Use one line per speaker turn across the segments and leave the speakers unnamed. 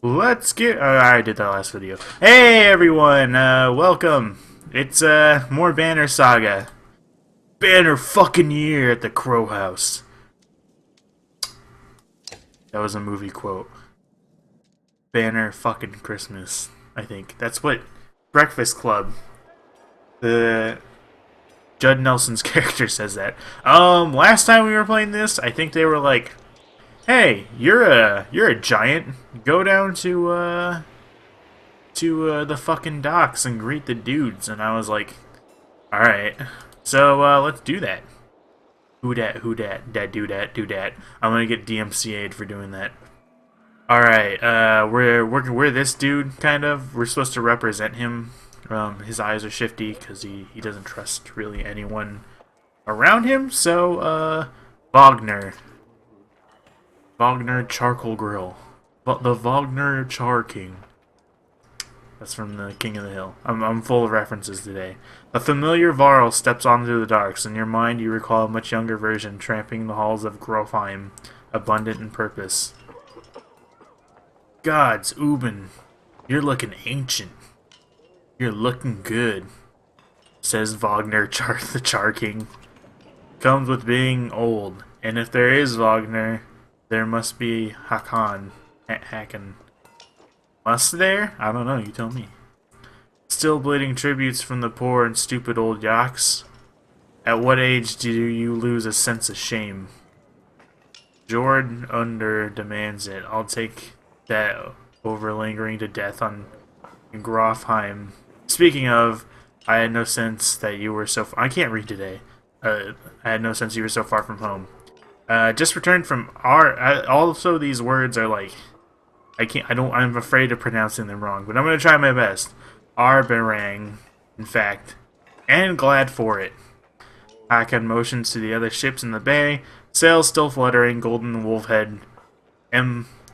Let's get. I did that last video. Hey everyone, welcome. It's more Banner Saga. Banner fucking year at the Crow House. That was a movie quote. Banner fucking Christmas. I think that's what Breakfast Club. The Judd Nelson's character says that. Last time we were playing this, I think they were like, "Hey, you're a giant. Go down to the fucking docks and greet the dudes." And I was like, "Alright. So let's do that." Who dat, who dat, dat do dat, do dat. I'm gonna get DMCA'd for doing that. Alright, we're this dude, kind of. We're supposed to represent him. His eyes are shifty because he doesn't trust really anyone around him. So, Vognir. Vognir Charcoal Grill. The Vognir Char King. That's from the King of the Hill. I'm full of references today. A familiar Varl steps onto the docks. In your mind, you recall a much younger version tramping the halls of Grofheim, abundant in purpose. Gods, Uben, you're looking ancient. You're looking good, says Vognir the Char King. Comes with being old, and if there is Vognir, there must be Hakan. Hakan. Must there? I don't know, you tell me. Still bleeding tributes from the poor and stupid old yaks? At what age do you lose a sense of shame? Jord Under demands it. I'll take that over lingering to death on Grofheim. Speaking of, I had no sense that you were so I can't read today. I had no sense you were so far from home. Just returned from also these words are like, I'm afraid of pronouncing them wrong, but I'm gonna try my best. Arberang, in fact. And glad for it. Hakan motions to the other ships in the bay, sails still fluttering, golden wolfhead,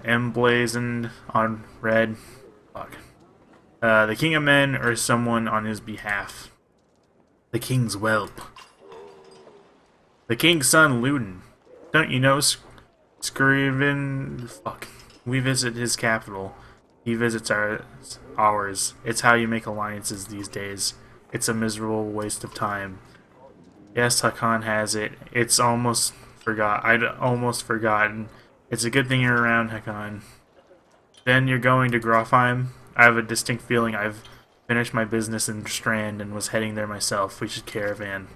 emblazoned on red. Fuck. The King of Men or someone on his behalf. The King's whelp. The King's son, Luden. Don't you know Scriven? Fuck. We visit his capital. He visits ours. It's how you make alliances these days. It's a miserable waste of time. Yes, Hakan has it. It's almost I'd almost forgotten. It's a good thing you're around, Hakan. Then you're going to Grofheim? I have a distinct feeling I've finished my business in Strand and was heading there myself. We should caravan.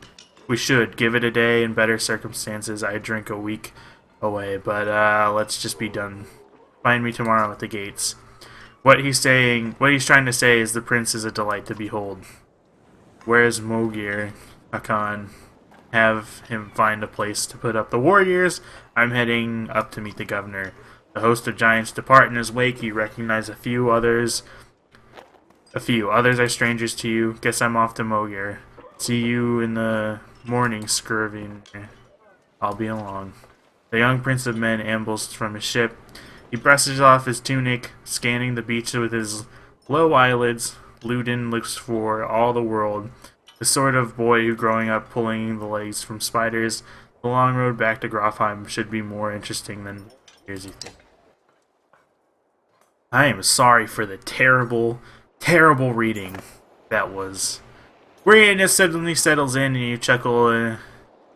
We should. Give it a day in better circumstances. I drink a week away, but let's just be done. Find me tomorrow at the gates. What he's trying to say is the prince is a delight to behold. Where's Vognir? Hakan. Have him find a place to put up the warriors. I'm heading up to meet the governor. The host of giants depart in his wake. You recognize a few others. Others are strangers to you. Guess I'm off to Vognir. See you in the morning, Scurving. I'll be along. The young prince of men ambles from his ship. He brushes off his tunic, scanning the beach with his low eyelids. Luden looks for all the world. The sort of boy who growing up pulling the legs from spiders. The long road back to Grofheim should be more interesting than years you think. I am sorry for the terrible, terrible reading that was. Weariness suddenly settles in and you chuckle to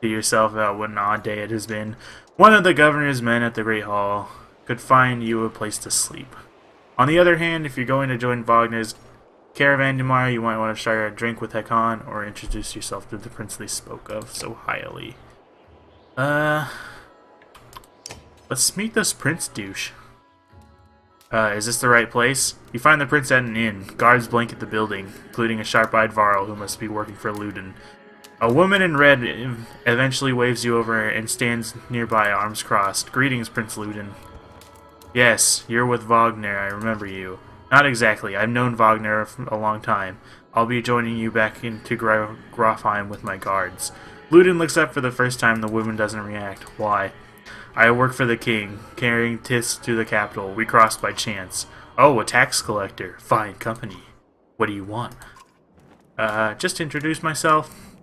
yourself about what an odd day it has been. One of the governor's men at the Great Hall could find you a place to sleep. On the other hand, if you're going to join Vognir's caravan tomorrow, you might want to share a drink with Hakan or introduce yourself to the prince they spoke of so highly. Let's meet this prince douche. Is this the right place? You find the prince at an inn. Guards blanket the building, including a sharp-eyed Varl who must be working for Luden. A woman in red eventually waves you over and stands nearby, arms crossed. Greetings, Prince Luden. Yes, you're with Vognir, I remember you. Not exactly, I've known Vognir for a long time. I'll be joining you back into Grofheim with my guards. Luden looks up for the first time. The woman doesn't react. Why? I work for the king, carrying Tis to the capital. We crossed by chance. Oh, a tax collector. Fine company. What do you want? Just to introduce myself.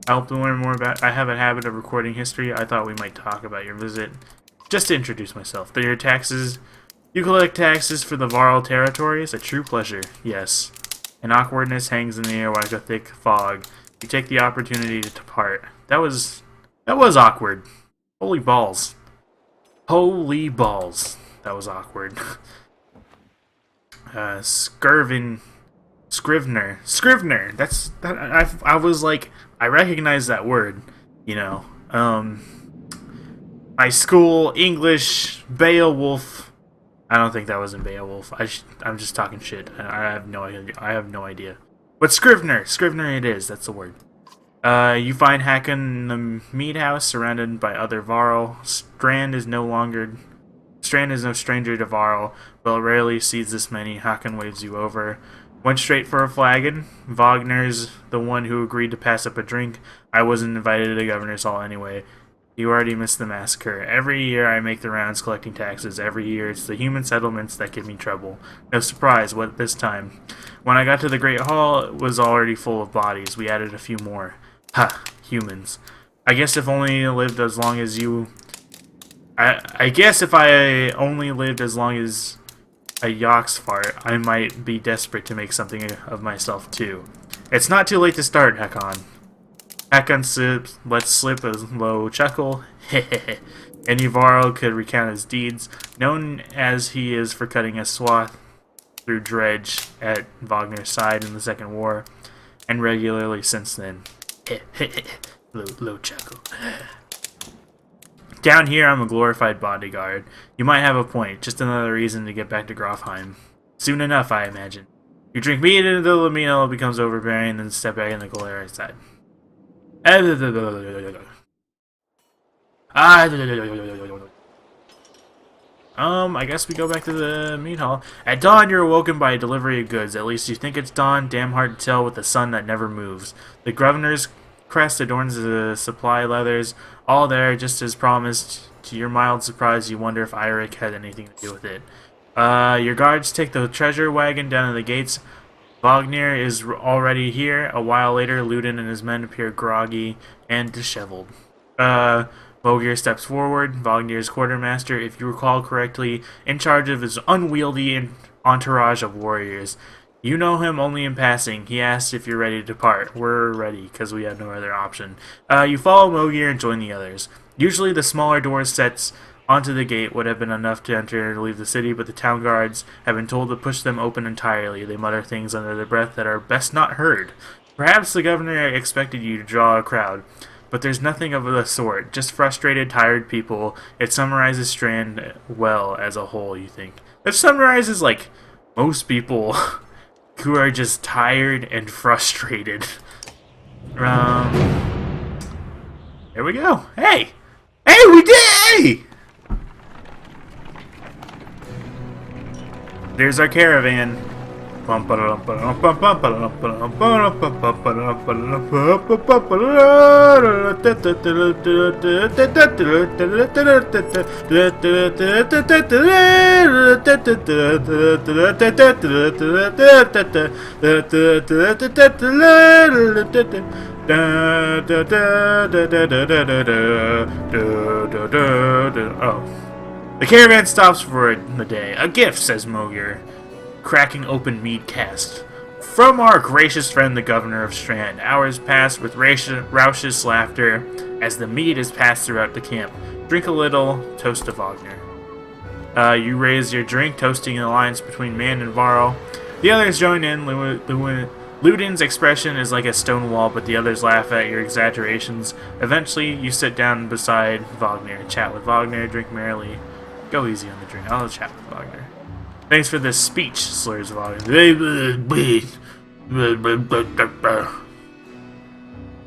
I hope to learn more about. I have a habit of recording history. I thought we might talk about your visit. Just to introduce myself. Your taxes You collect taxes for the Varl territories, a true pleasure, yes. An awkwardness hangs in the air like a thick fog. You take the opportunity to depart. That was awkward. Holy balls. Holy balls. That was awkward. Scrivener. I was like, I recognize that word, you know. My school English Beowulf. I don't think that was in Beowulf. I'm just talking shit. I have no idea. But Scrivener it is. That's the word. You find Hakon in the mead house, surrounded by other Varl. Strand is no stranger to Varl, but rarely sees this many. Hakon waves you over. Went straight for a flagon. Vognir's the one who agreed to pass up a drink. I wasn't invited to the governor's hall anyway. You already missed the massacre. Every year I make the rounds collecting taxes. Every year it's the human settlements that give me trouble. No surprise, what this time? When I got to the Great Hall, it was already full of bodies. We added a few more. Ha! Humans. I guess if only lived as long as you... I guess if I only lived as long as a Yox fart, I might be desperate to make something of myself too. It's not too late to start, Hakon. Hakon lets slip a low chuckle. Hehehe. Any Varl could recount his deeds, known as he is for cutting a swath through Dredge at Vognir's side in the Second War, and regularly since then. Low chuckle. Down here, I'm a glorified bodyguard. You might have a point, just another reason to get back to Grofheim. Soon enough, I imagine. You drink mead until the meal becomes overbearing, then step back in the Galera side. I guess we go back to the meat hall. At dawn, you're awoken by a delivery of goods. At least you think it's dawn. Damn hard to tell with the sun that never moves. The governor's crest adorns the supply leathers. All there, just as promised. To your mild surprise, you wonder if Eirik had anything to do with it. Your guards take the treasure wagon down to the gates. Vognir is already here. A while later, Ludin and his men appear groggy and disheveled. Vognir steps forward. Vognir's quartermaster, if you recall correctly, in charge of his unwieldy entourage of warriors. You know him only in passing. He asks if you're ready to depart. We're ready, because we have no other option. You follow Vognir and join the others. Usually the smaller doors sets onto the gate would have been enough to enter and leave the city, but the town guards have been told to push them open entirely. They mutter things under their breath that are best not heard. Perhaps the governor expected you to draw a crowd, but there's nothing of the sort. Just frustrated, tired people. It summarizes Strand well as a whole, you think. It summarizes, like, most people who are just tired and frustrated. There we go. Hey! Hey, we did! Hey! There's our caravan. Oh. The caravan stops for the day. A gift, says Vognir, cracking open mead cask. From our gracious friend the governor of Strand. Hours pass with raucous laughter as the mead is passed throughout the camp. Drink a little, toast to Vognir. You raise your drink, toasting an alliance between man and Varl. The others join in. Ludin's expression is like a stone wall, but the others laugh at your exaggerations. Eventually, you sit down beside Vognir, chat with Vognir, drink merrily. Go easy on the drink. I'll chat with Vognir. Thanks for this speech, slurs Vognir.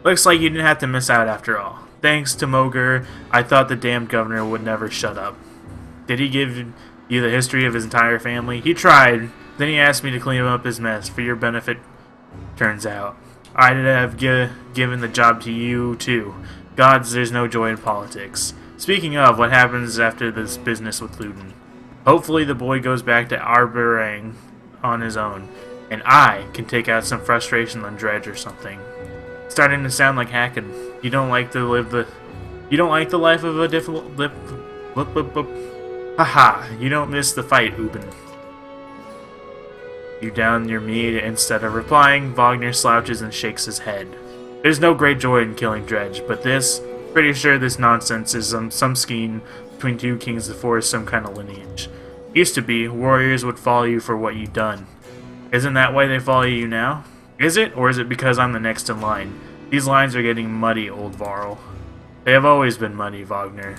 Looks like you didn't have to miss out after all. Thanks to Moger, I thought the damned governor would never shut up. Did he give you the history of his entire family? He tried. Then he asked me to clean up his mess for your benefit. Turns out, I'd have given the job to you, too. Gods, there's no joy in politics. Speaking of, what happens after this business with Ludin? Hopefully the boy goes back to Arberang on his own, and I can take out some frustration on Dredge or something. Starting to sound like Hakon. You don't like the life of a difficult... Haha, you don't miss the fight, Ubin. You down your meat. Instead of replying, Vognir slouches and shakes his head. There's no great joy in killing Dredge, but pretty sure this nonsense is some scheme between two kings of the forest, some kind of lineage. Used to be, warriors would follow you for what you've done. Isn't that why they follow you now? Is it, or is it because I'm the next in line? These lines are getting muddy, old Varl. They have always been muddy, Vognir.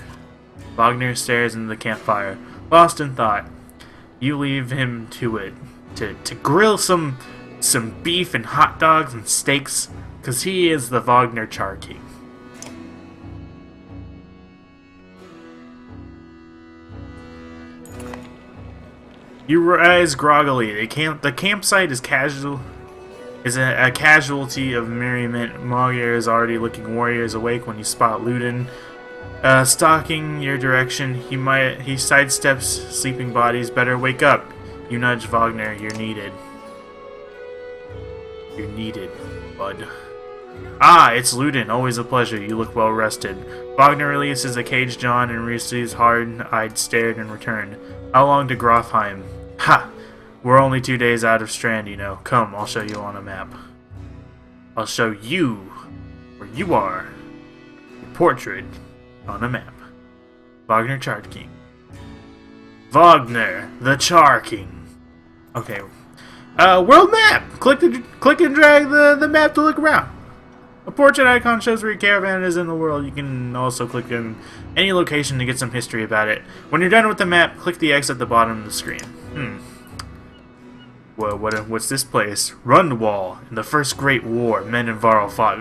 Vognir stares into the campfire, lost in thought. You leave him to it. To grill some beef and hot dogs and steaks, because he is the Vognir Char King. You rise groggily. The campsite is a casualty of merriment. Vognir is already looking warriors awake when you spot Ludin stalking your direction. He sidesteps sleeping bodies. Better wake up. You nudge Vognir. You're needed. You're needed, bud. Ah, it's Ludin. Always a pleasure. You look well rested. Vognir releases a caged yawn and receives hard-eyed stare in return. How long to Grofheim? Ha! We're only 2 days out of Strand, you know. Come, I'll show you on a map. I'll show you where you are. Your portrait on a map. Vognir Char King. Vognir, the Char King. Okay. World map! Click and drag the map to look around. A portrait icon shows where your caravan is in the world. You can also click in any location to get some history about it. When you're done with the map, click the X at the bottom of the screen. Well, what's this place? Rundwall. In the First Great War, men in Varl fought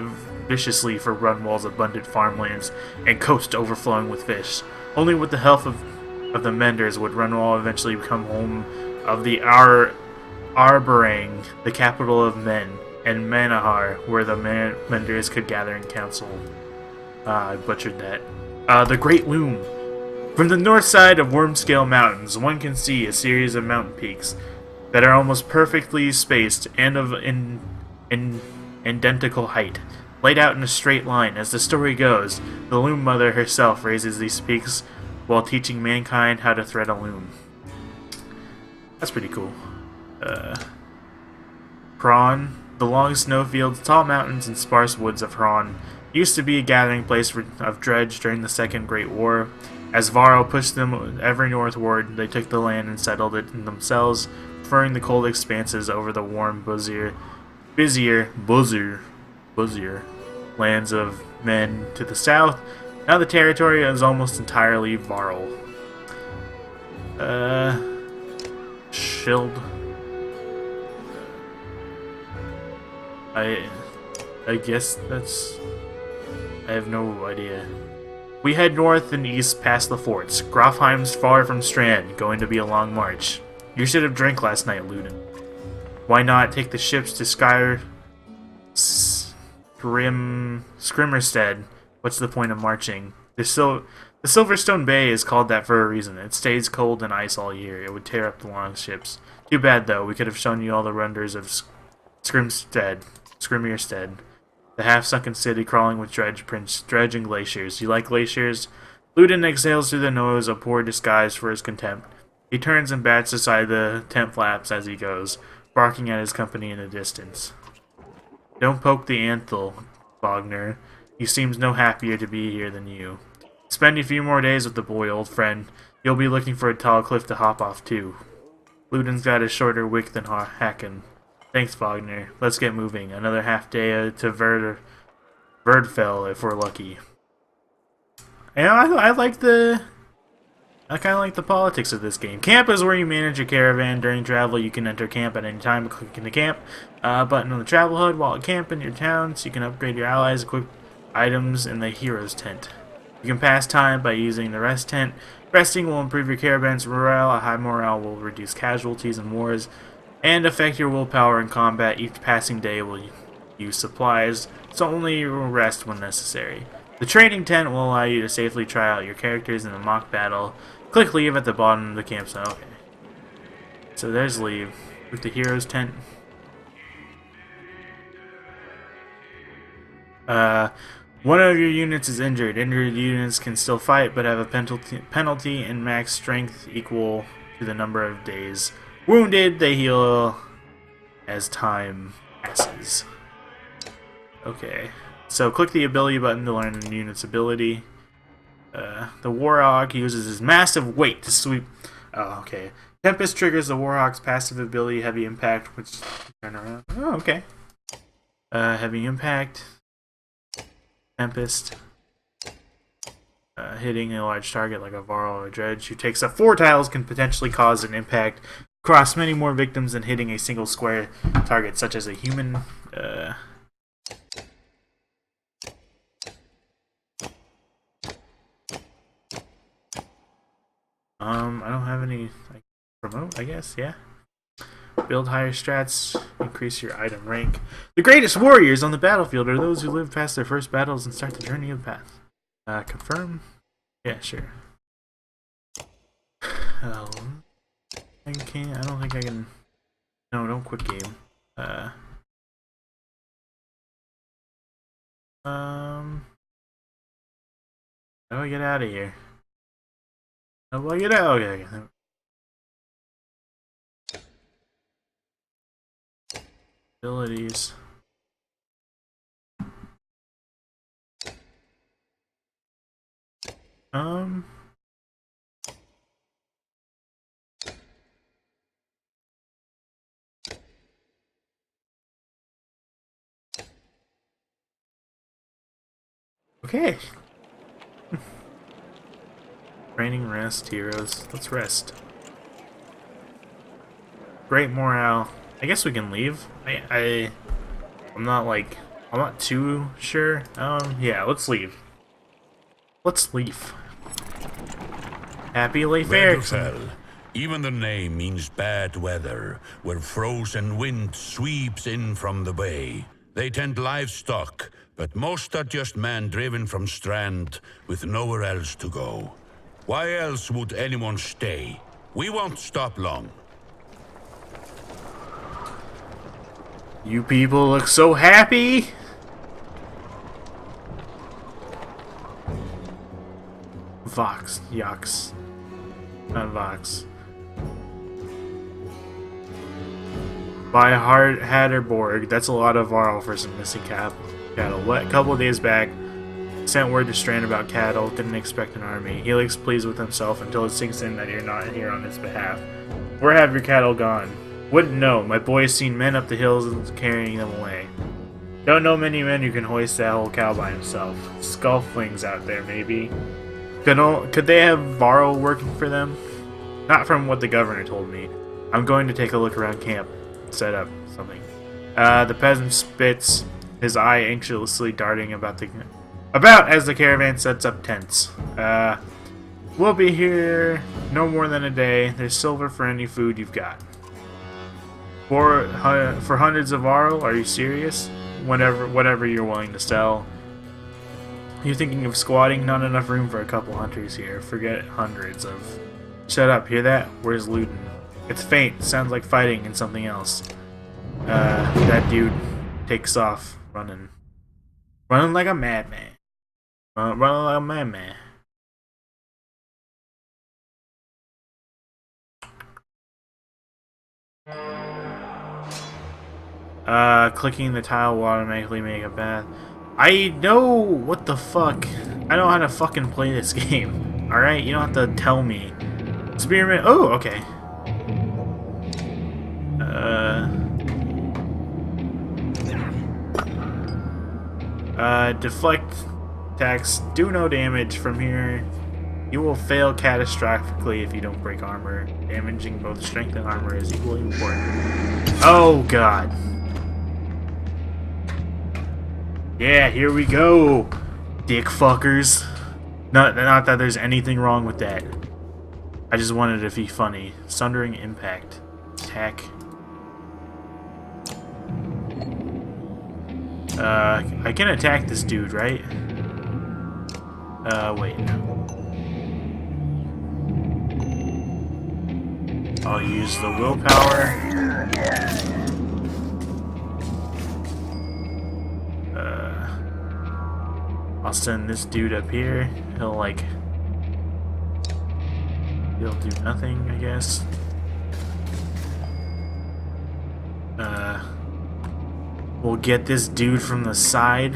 viciously for Rundwall's abundant farmlands and coast overflowing with fish. Only with the help of the Menders would Rundwall eventually become home of the Arberang, the capital of men, and Manahar, where the Menders could gather in council. I butchered that. The Great Loom. From the north side of Wormscale Mountains, one can see a series of mountain peaks that are almost perfectly spaced and of identical height, laid out in a straight line. As the story goes, the Loom Mother herself raises these peaks while teaching mankind how to thread a loom. That's pretty cool. Hron. The long snowfields, tall mountains, and sparse woods of Hron used to be a gathering place of Dredge during the Second Great War. As Varl pushed them ever northward, they took the land and settled it in themselves, preferring the cold expanses over the warm, busier lands of men to the south. Now the territory is almost entirely Varl. Shield. I guess that's... I have no idea. We head north and east past the forts. Grofheim's far from Strand, going to be a long march. You should have drank last night, Ludin. Why not take the ships to Skrimmerstead? What's the point of marching? The Silverstone Bay is called that for a reason. It stays cold and ice all year. It would tear up the long ships. Too bad, though. We could have shown you all the wonders of Skrimmerstead, the half-sunken city crawling with dredge and glaciers. You like glaciers? Ludin exhales through the nose, a poor disguise for his contempt. He turns and bats aside the tent flaps as he goes, barking at his company in the distance. Don't poke the anthil, Vognir. He seems no happier to be here than you. Spend a few more days with the boy, old friend. You'll be looking for a tall cliff to hop off, too. Ludin's got a shorter wick than Hacken. Thanks, Vognir. Let's get moving. Another half day to Verdfell if we're lucky. And I like the... I kind of like the politics of this game. Camp is where you manage your caravan. During travel, you can enter camp at any time by clicking the camp button on the travel HUD. While at camp in your town, so you can upgrade your allies, equip items in the hero's tent. You can pass time by using the rest tent. Resting will improve your caravan's morale. A high morale will reduce casualties in wars and affect your willpower in combat. Each passing day will use supplies, so only rest when necessary. The training tent will allow you to safely try out your characters in a mock battle. Click leave at the bottom of the campsite. Okay. So there's leave. With the hero's tent. One of your units is injured. Injured units can still fight, but have a penalty in max strength equal to the number of days. Wounded, they heal as time passes. Okay. So click the ability button to learn the unit's ability. The Warhawk uses his massive weight to sweep... Oh, okay. Tempest triggers the Warhawk's passive ability, Heavy Impact, which... Turn around. Oh, okay. Heavy Impact. Tempest. Hitting a large target like a Varl or a Dredge who takes up 4 tiles can potentially cause an impact across many more victims than hitting a single square target, such as a human. I don't have any like, promote, I guess, yeah. Build higher strats, increase your item rank. The greatest warriors on the battlefield are those who live past their first battles and start the journey of the path. Confirm? Yeah, sure. I don't think I can... No, don't quit game. How do I get out of here? How do I get out? Okay. Abilities. Okay. Training, rest, heroes. Let's rest. Great morale. I guess we can leave. I'm not too sure. Yeah, let's leave. Let's leave. Happy late fair.
Even the name means bad weather, where frozen wind sweeps in from the bay. They tend livestock, but most are just men driven from Strand with nowhere else to go. Why else would anyone stay? We won't stop long.
You people look so happy! Vox. Yox. Not Vox. By Hatterborg. That's a lot of Varl for some missing cattle. A couple of days back, sent word to Strand about cattle. Didn't expect an army. He looks pleased with himself until it sinks in that you're not here on his behalf. Where have your cattle gone? Wouldn't know. My boy's seen men up the hills carrying them away. Don't know many men who can hoist that whole cow by himself. Skullflings out there, maybe. Could they have Varl working for them? Not from what the governor told me. I'm going to take a look around camp. Set up something. The peasant spits, his eye anxiously darting about as the caravan sets up tents. We'll be here no more than a day. There's silver for any food you've got. For hundreds of Varl? Are you serious? Whatever you're willing to sell. You're thinking of squatting? Not enough room for a couple hunters here. Forget hundreds of... Shut up, hear that? Where's Luden? It's faint. Sounds like fighting and something else. That dude takes off running. Running like a madman. Running like a madman. Clicking the tile will automatically make a bath. I know what the fuck. I know how to fucking play this game. Alright, you don't have to tell me. Spearman. Oh, okay. Deflect attacks do no damage from here. You will fail catastrophically if you don't break armor. Damaging both strength and armor is equally important. Oh god. Yeah, here we go, dick fuckers. Not that there's anything wrong with that. I just wanted it to be funny. Sundering impact. Attack. I can attack this dude, right? Wait. I'll use the willpower. I'll send this dude up here. He'll do nothing, I guess. We'll get this dude from the side.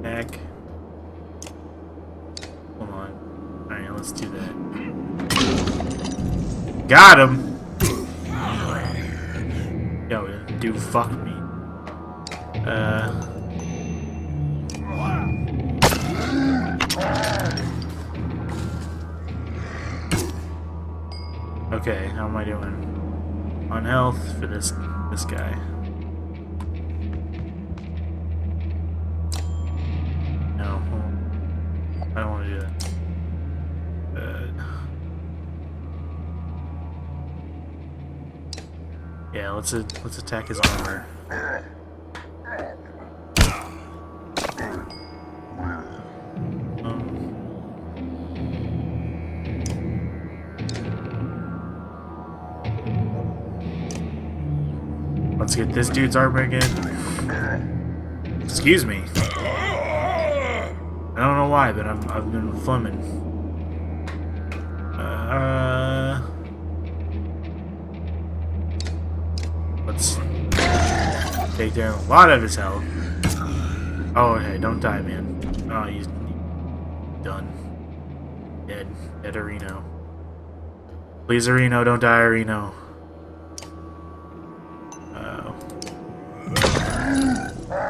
Heck. Hold on. Alright, let's do that. Got him! Yo, dude, fuck me. Okay, how am I doing? On health for this guy. No, I don't want to do that. Yeah, let's attack his armor. Let's get this dude's armor again. Excuse me. I don't know why, but I've been flumming. Let's take down a lot of his health. Oh, hey, don't die, man. Oh, he's done. Dead. Dead Areno. Please, Areno, don't die, Areno.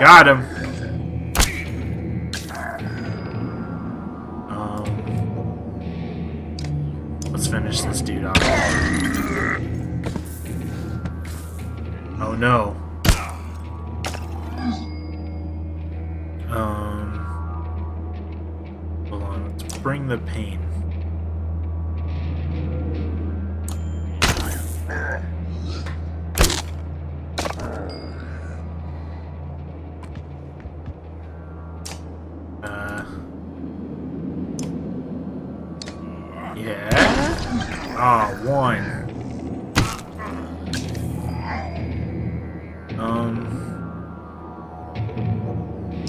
Got him. Let's finish this dude off. Oh no. Hold on. Let's bring the pain. Yeah. Oh, one.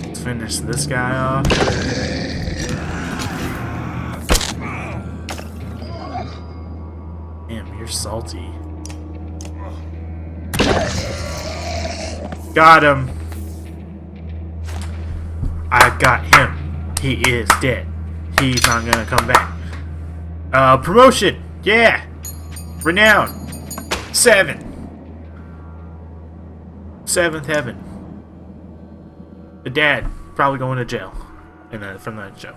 Let's finish this guy off. Damn, you're salty. Got him. I got him. He is dead. He's not gonna come back. Promotion! Yeah! Renown! 7! 7th heaven. The dad probably going to jail from that show.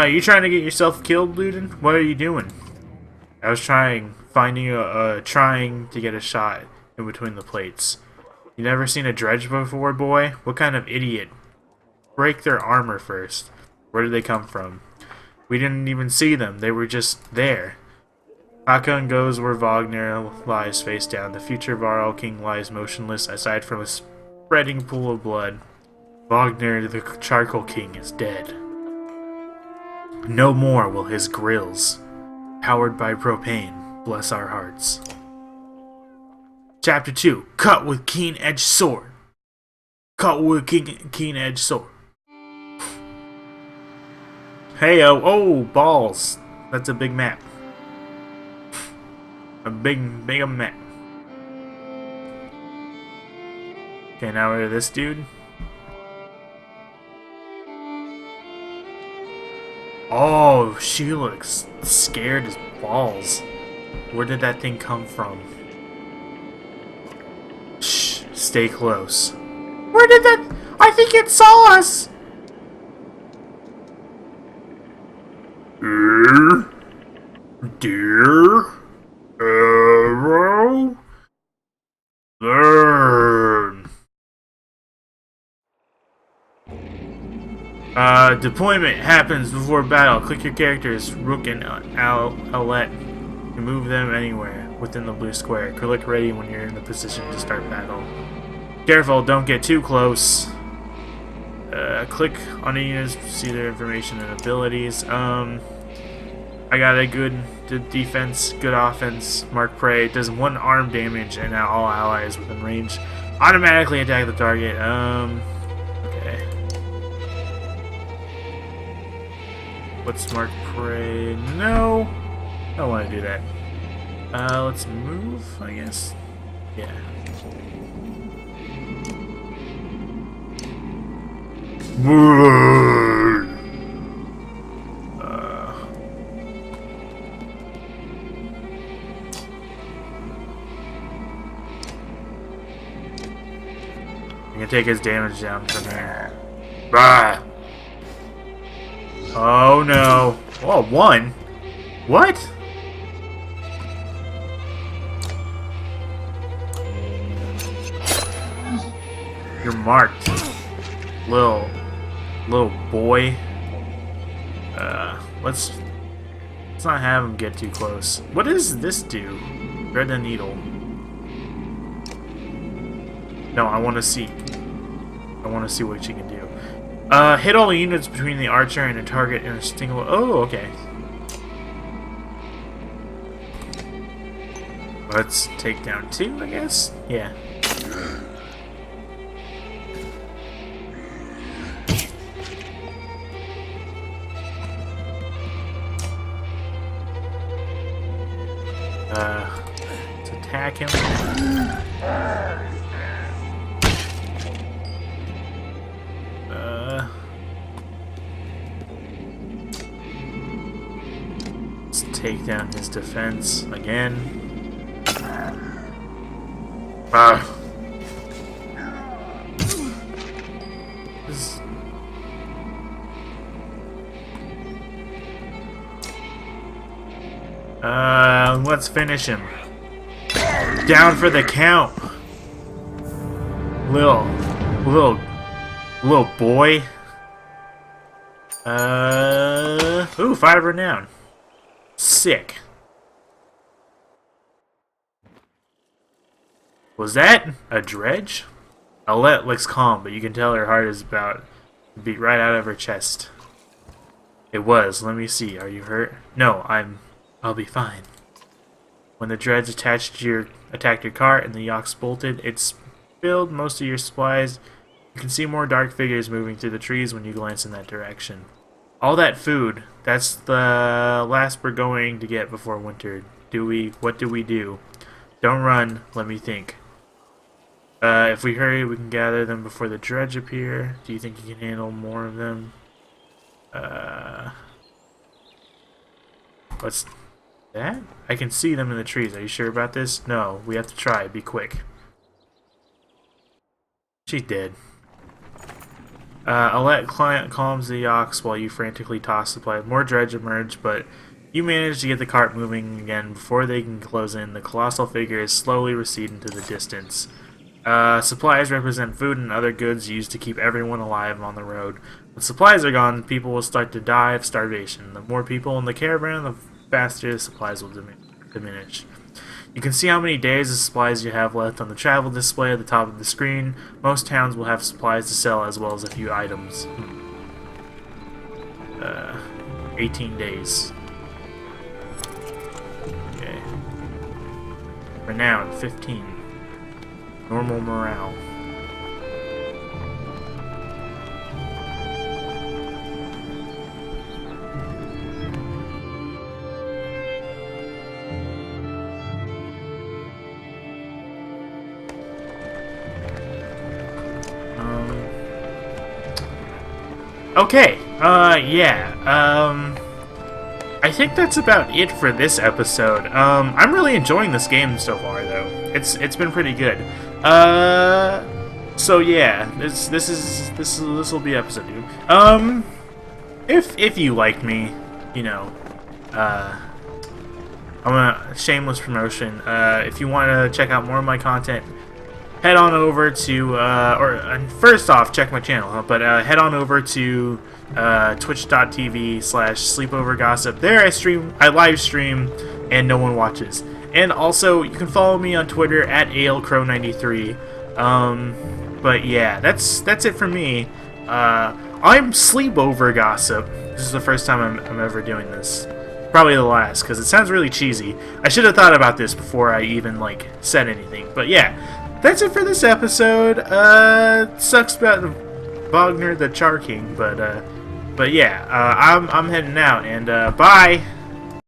You trying to get yourself killed, Luden? What are you doing? I was trying to get a shot in between the plates. You never seen a dredge before, boy? What kind of idiot? Break their armor first. Where did they come from? We didn't even see them. They were just there. Hakon goes where Vognir lies face down. The future Varl King lies motionless aside from a spreading pool of blood. Vognir, the Charcoal King, is dead. No more will his grills, powered by propane, bless our hearts. Chapter 2. Cut with keen-edged sword. Cut with keen-edged sword. Hey, oh, balls. That's a big map. A big map. Okay, now we're this dude. Oh, she looks scared as balls. Where did that thing come from? Shh, stay close. Where did that... I think it saw us! Dear arrow, burn. Deployment happens before battle. Click your characters, Rook and Owlet, to move them anywhere within the blue square. Click ready when you're in the position to start battle. Careful, don't get too close. Click on the units to see their information and abilities. I got a good defense, good offense. Mark Prey does 1 arm damage, and now all allies within range automatically attack the target. Okay. What's mark prey? No. I don't want to do that. Let's move, I guess. Yeah. You can take his damage down from here. Bah! Oh no. Oh, one? What? You're marked. Little boy. Let's not have him get too close. What does this do? Thread the needle. No, I want to see. I want to see what she can do. Hit all units between the archer and a target in a single. Oh, okay. Let's take down two, I guess. Yeah. Let's attack him. Let's take down his defense again. Let's finish him. Down for the count. Little boy. Ooh, 5 renown. Sick. Was that a dredge? Alette looks calm, but you can tell her heart is about to beat right out of her chest. It was. Let me see. Are you hurt? No, I'll be fine. When the dredge attacked your cart and the yachts bolted, it spilled most of your supplies. You can see more dark figures moving through the trees when you glance in that direction. All that food, that's the last we're going to get before winter. What do we do? Don't run, let me think. If we hurry, we can gather them before the dredge appear. Do you think you can handle more of them? What's that? I can see them in the trees. Are you sure about this? No, we have to try. Be quick. She's dead. Alette calms the ox while you frantically toss supplies. More dredge emerge, but you manage to get the cart moving again before they can close in. The colossal figures slowly recede into the distance. Supplies represent food and other goods used to keep everyone alive on the road. When supplies are gone, people will start to die of starvation. The more people in the caravan, the faster the supplies will diminish. You can see how many days of supplies you have left on the travel display at the top of the screen. Most towns will have supplies to sell as well as a few items. 18 days. Okay. Renown, 15. Normal morale. Okay, yeah, I think that's about it for this episode. I'm really enjoying this game so far, though. It's been pretty good. So yeah, this will be episode 2. If you like me, you know, I'm a shameless promotion. If you want to check out more of my content, head on over to, first off, check my channel, but head on over to twitch.tv/sleepovergossip. There I live stream, and no one watches. And also, you can follow me on Twitter at ALCrow93. But yeah, that's it for me. I'm Sleepover Gossip. This is the first time I'm ever doing this. Probably the last, because it sounds really cheesy. I should have thought about this before I even, said anything. But yeah. That's it for this episode. Sucks about Vognir the Char King, but But yeah, I'm heading out, and bye.